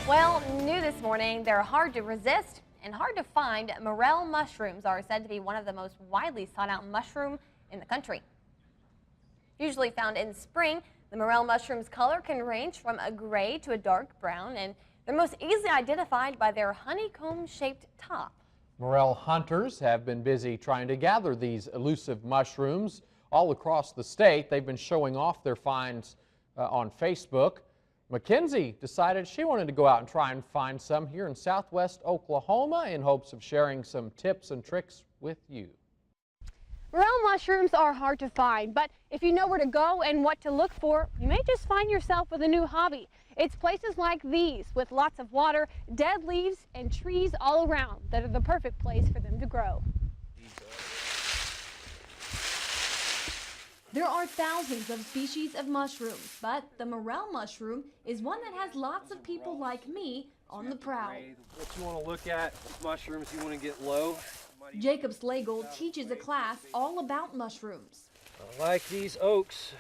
Well, new this morning, they're hard to resist and hard to find. Morel mushrooms are said to be one of the most widely sought out mushroom in the country. Usually found in spring, the morel mushroom's color can range from a gray to a dark brown, and they're most easily identified by their honeycomb-shaped top. Morel hunters have been busy trying to gather these elusive mushrooms all across the state. They've been showing off their finds on Facebook. Makenzie decided she wanted to go out and try and find some here in southwest Oklahoma in hopes of sharing some tips and tricks with you. Morel mushrooms are hard to find, but if you know where to go and what to look for, you may just find yourself with a new hobby. It's places like these with lots of water, dead leaves, and trees all around that are the perfect place for them to grow. There are thousands of species of mushrooms, but the morel mushroom is one that has lots of people like me on the prowl. What you want to look at, mushrooms you want to get low. Jacob Slagle teaches a class all about mushrooms. I like these oaks.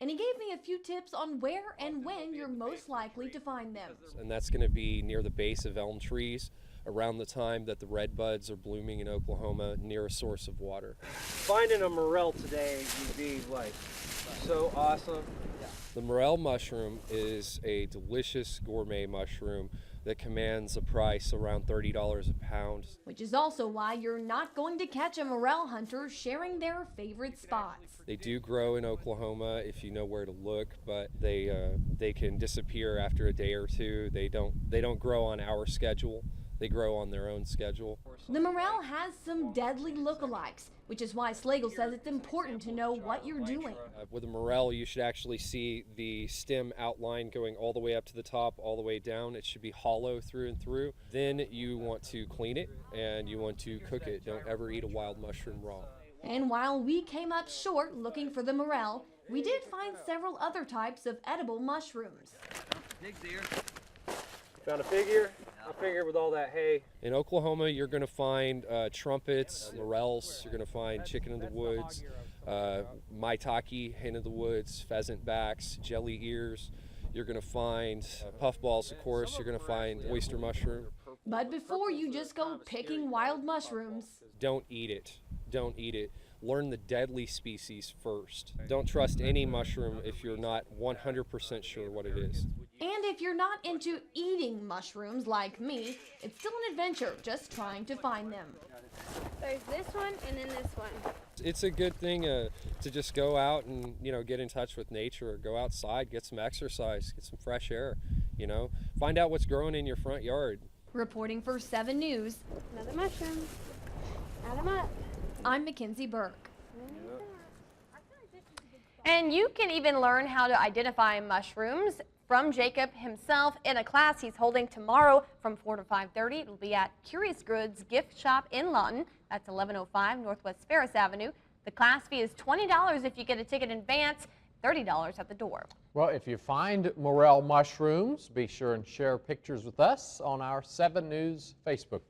And he gave me a few tips on where and when you're most likely to find them. And that's going to be near the base of elm trees, around the time that the red buds are blooming in Oklahoma, near a source of water. Finding a morel today would be like so awesome. The morel mushroom is a delicious gourmet mushroom that commands a price around $30 a pound. Which is also why you're not going to catch a morel hunter sharing their favorite spots. They do grow in Oklahoma if you know where to look, but they can disappear after a day or two. They don't grow on our schedule. They grow on their own schedule. The morel has some deadly lookalikes, which is why Slagle says it's important to know what you're doing. With a morel, you should actually see the stem outline going all the way up to the top, all the way down. It should be hollow through and through. Then you want to clean it and you want to cook it. Don't ever eat a wild mushroom raw. And while we came up short looking for the morel, we did find several other types of edible mushrooms. Found a figure. I figured with all that hay. In Oklahoma, you're going to find trumpets, morels. You're going to find chicken in the woods, maitake, hen in the woods, pheasant backs, jelly ears. You're going to find puffballs, of course. You're going to find oyster mushroom. But before you just go picking wild mushrooms, don't eat it. Don't eat it. Learn the deadly species first. Don't trust any mushroom if you're not 100% sure what it is. And if you're not into eating mushrooms like me, it's still an adventure just trying to find them. There's this one and then this one. It's a good thing to just go out and, get in touch with nature, go outside, get some exercise, get some fresh air, find out what's growing in your front yard. Reporting for 7 News, Another mushroom. Add them up. I'm Makenzie Burk. And you can even learn how to identify mushrooms from Jacob himself in a class he's holding tomorrow from 4 to 5:30. It'll be at Curious Goods Gift Shop in Lawton. That's 1105 Northwest Ferris Avenue. The class fee is $20 if you get a ticket in advance, $30 at the door. Well, if you find morel mushrooms, be sure and share pictures with us on our 7 News Facebook page.